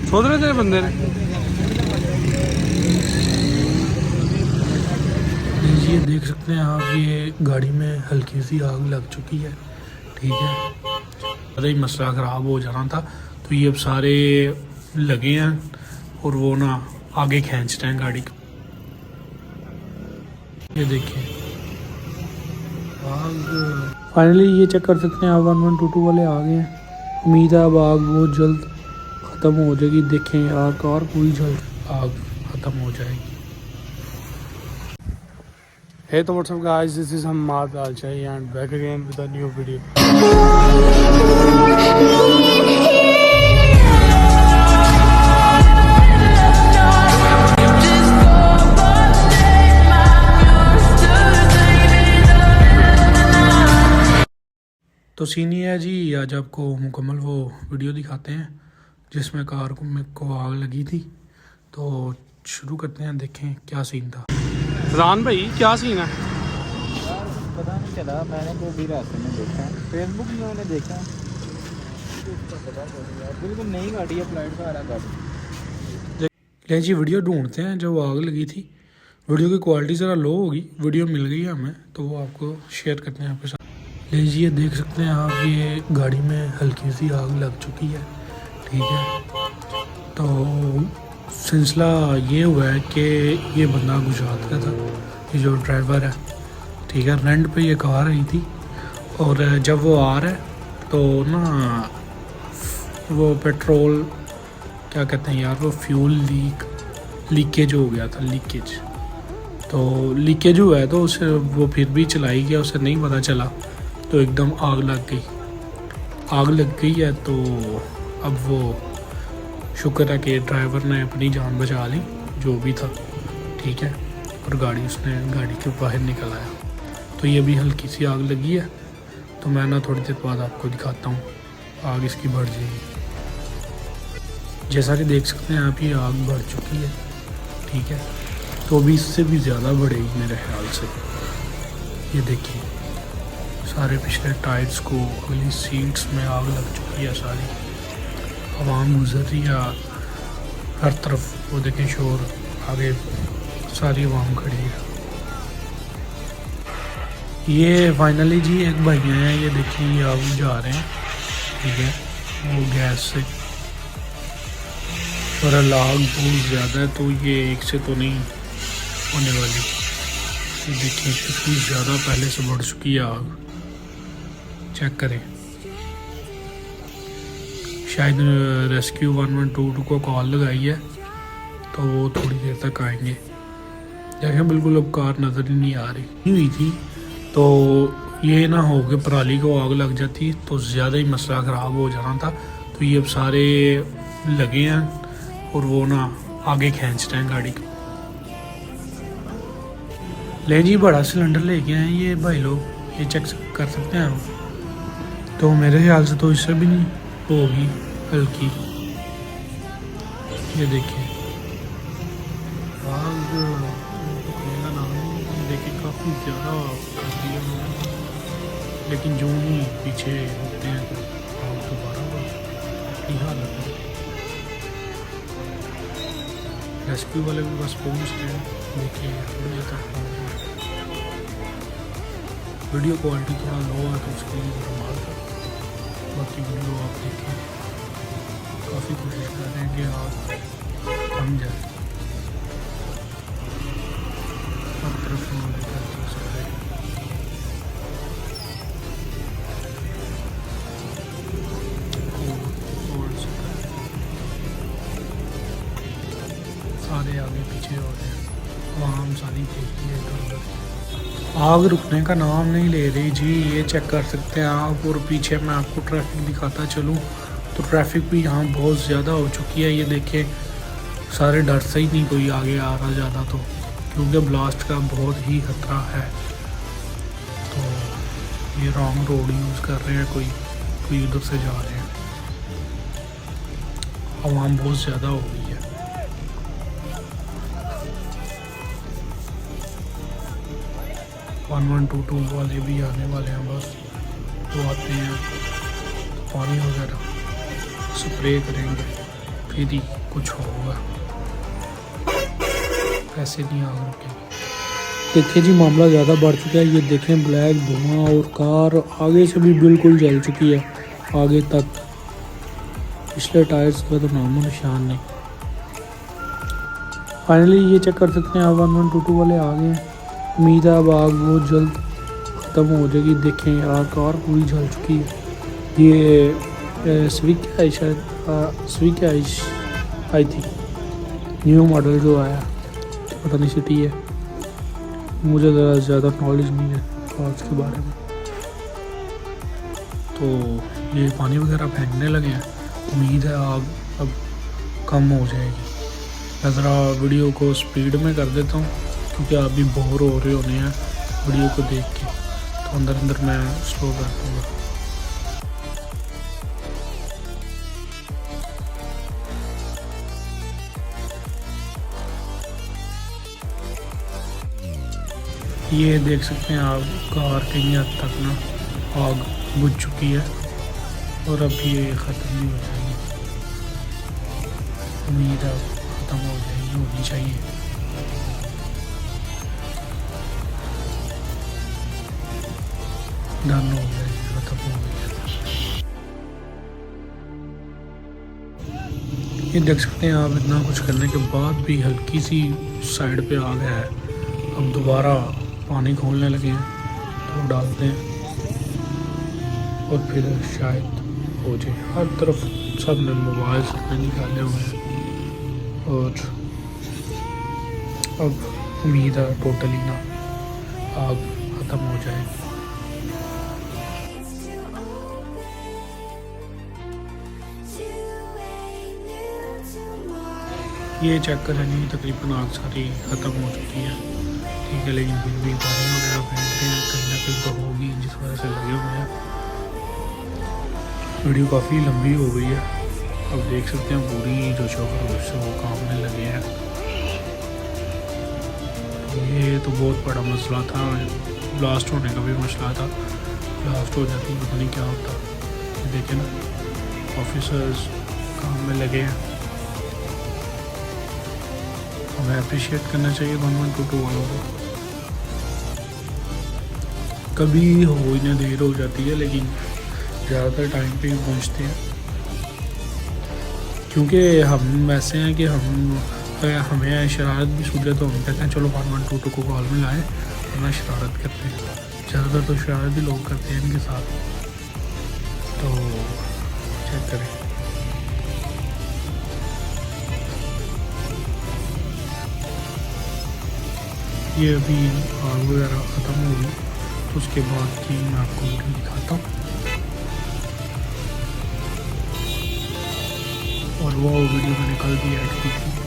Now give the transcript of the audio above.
सोच रहे थे बंदे ने। ये देख सकते हैं आप, ये गाड़ी में हल्की सी आग लग चुकी है। ठीक है, ज़्यादा ही मसला ख़राब हो जाना था, तो ये अब सारे लगे हैं और वो ना आगे खींचते हैं गाड़ी को। ये देखिए आग। फाइनली ये चेक कर सकते हैं आप, 1122 वाले आ गए हैं। उम्मीद है अब आग बहुत जल्द ख़त्म हो जाएगी। देखें आग और पूरी जल्द आग ख़त्म हो जाएगी। Hey, तो what's up guys, this is Hammad Alchai and back again with a new video. तो सीन ये है जी, आज आपको मुकम्मल वो वीडियो दिखाते हैं जिसमें कार को आग लगी थी। तो शुरू करते हैं, देखें क्या सीन था। रान भाई क्या सीन है? पता नहीं चला, मैंने वो भी रास्ते में देखा, फेसबुक में मैंने देखा। बिल्कुल नई गाड़ी है, फ्लाइट का आ रहा गाड़ी। ले जी वीडियो ढूंढते हैं जो आग लगी थी। वीडियो की क्वालिटी ज़रा लो होगी, वीडियो मिल गई है हमें तो वो आपको शेयर करते हैं आपके साथ। ले जी ये देख सकते हैं आप, ये गाड़ी में हल्की सी आग लग चुकी है। ठीक है, तो सिलसिला ये हुआ है कि ये बंदा गुजरात का था, ये जो ड्राइवर है। ठीक है, रेंट पे ये कार आई थी और जब वो आ रहा है तो ना वो पेट्रोल क्या कहते हैं यार, वो फ्यूल लीकेज हो गया था। तो लीकेज हुआ है तो उसे वो फिर भी चलाई गया, उसे नहीं पता चला तो एकदम आग लग गई है। तो अब वो शुक्र है कि ड्राइवर ने अपनी जान बचा ली जो भी था। ठीक है, और गाड़ी के बाहर निकल आया। तो ये भी हल्की सी आग लगी है, तो मैं ना थोड़ी देर बाद आपको दिखाता हूँ, आग इसकी बढ़ जाएगी। जैसा कि देख सकते हैं आप, ये आग बढ़ चुकी है। ठीक है, तो अभी इससे भी ज़्यादा बढ़ेगी मेरे ख्याल से। ये देखिए सारे पिछले टायर्स को, अगली सीट्स में आग लग चुकी है सारी। आवाम गुजर रही है हर तरफ, वो देखें शोर, आगे सारी आवाम खड़ी है। ये फाइनली जी एक भैया हैं, ये देखिए ये आग जा रहे हैं। ठीक है, वो गैस से, और आग बहुत ज़्यादा है तो ये एक से तो नहीं होने वाली। ये देखिए कितनी ज़्यादा पहले से बढ़ चुकी है आग, चेक करें। शायद रेस्क्यू 112 को कॉल लगाई है तो वो थोड़ी देर तक आएंगे। देखें बिल्कुल अब कार नज़र ही नहीं आ रही हुई थी, तो ये ना हो कि पराली को आग लग जाती तो ज़्यादा ही मसला ख़राब हो जाना था। तो ये अब सारे लगे हैं और वो ना आगे खींचते हैं गाड़ी को। ले जी बड़ा सिलेंडर लेके आए ये भाई लोग, ये चेक कर सकते हैं हम। तो मेरे ख्याल से तो इससे भी नहीं होगी हल्की। ये देखिए आग रुकने का नाम नहीं, देखिए काफ़ी ज़्यादा कर दिया उन्होंने, लेकिन जो ही पीछे होते हैं तो आग दोबारा बढ़ती हालत है। रेस्क्यू वाले भी बस पहुँच रहे हैं। देखिए वीडियो क्वालिटी थोड़ा लो है तो उसके लिए संभाल कर, बाकी वीडियो आप देखें। काफ़ी कोशिश कर रहे हैं कि आग थम जाए। हर तरफ उन्होंने कर दिया सारे। सारे आगे पीछे हो रहे हैं, आवाम सारी देखती है इधर उधर। आग रुकने का नाम नहीं ले रही जी, ये चेक कर सकते हैं आप। और पीछे मैं आपको ट्रैफिक दिखाता चलूँ तो ट्रैफिक भी यहाँ बहुत ज़्यादा हो चुकी है। ये देखें सारे डर से ही नहीं कोई आगे आ रहा ज़्यादा, तो क्योंकि ब्लास्ट का बहुत ही खतरा है। तो ये रॉन्ग रोड यूज़ कर रहे हैं, कोई उधर से जा रहे हैं। आवाम बहुत ज़्यादा हो गई है। वन 122 वाले भी आने वाले हैं, बस वो आते हैं, पानी वगैरह स्प्रे करेंगे, फिर ही कुछ होगा, ऐसे नहीं आग रुकेगी। देखिए जी मामला ज़्यादा बढ़ चुका है। ये देखें ब्लैक धुआं और कार आगे से भी बिल्कुल जल चुकी है, आगे तक। पिछले टायर्स का तो नामो निशान नहीं। फाइनली ये चेक कर सकते हैं आप 1122 वाले आ गए हैं। उम्मीद है अब आग बहुत जल्द ख़त्म हो जाएगी। देखें यार कार पूरी जल चुकी है। ये स्विक है शायद, स्विक है आई थी, न्यू मॉडल जो आया, पता नहीं सिटी है। मुझे ज़्यादा नॉलेज नहीं है कार्स के बारे में। तो ये पानी वगैरह फेंकने लगे हैं। उम्मीद है आग अब कम हो जाएगी। मैं ज़रा वीडियो को स्पीड में कर देता हूँ क्योंकि आप भी बोर हो रहे होने हैं वीडियो को देख के, तो अंदर अंदर मैं स्लो कर दूँगा। ये देख सकते हैं आप कार कहीं हद तक ना आग बुझ चुकी है और अब ये ख़त्म नहीं हो जाएगी। उम्मीद है ख़त्म हो जाएगी, होनी चाहिए। डन हो जाएगी, ख़त्म हो गई। ये देख सकते हैं आप इतना कुछ करने के बाद भी हल्की सी साइड पे आ गया है। अब दोबारा पानी खोलने लगे हैं तो डालते हैं और फिर शायद हो जाए। हर तरफ सब ने मोबाइल अपने निकाले हुए हैं और अब उम्मीद है टोटली ना आग ख़त्म हो जाएगी। ये चेक करें जी तकरीबन आग सारी ख़त्म हो चुकी है, ठीक है, लेकिन फिर भी पानी वगैरह फेंकते हैं, कहीं ना कहीं तो होगी जिस वजह से लगे हुए हैं। वीडियो काफ़ी लंबी हो गई है। अब देख सकते हैं पूरी जो शोकर से वो काम में लगे हैं। ये तो बहुत बड़ा मसला था, ब्लास्ट होने का भी मसला था। ब्लास्ट हो जाती पता नहीं क्या होता। देखें ना ऑफिसर्स काम में लगे हैं। हमें अप्रिशिएट करना चाहिए 1122 वालों को। कभी हो इन्हें देर हो जाती है लेकिन ज़्यादातर टाइम पे ही पहुँचते हैं, क्योंकि हम ऐसे हैं कि हमें शरारत भी सूझे तो हम कहते हैं चलो 1122 को कॉल में लाएँ, वरना शरारत करते हैं। ज़्यादातर तो शरारत भी लोग करते हैं इनके साथ। तो चेक करें, ये अभी आग वगैरह ख़त्म होगी तो उसके बाद की मैं आपको वीडियो दिखाता हूँ। और वो वीडियो मैंने कल भी ऐड की थी।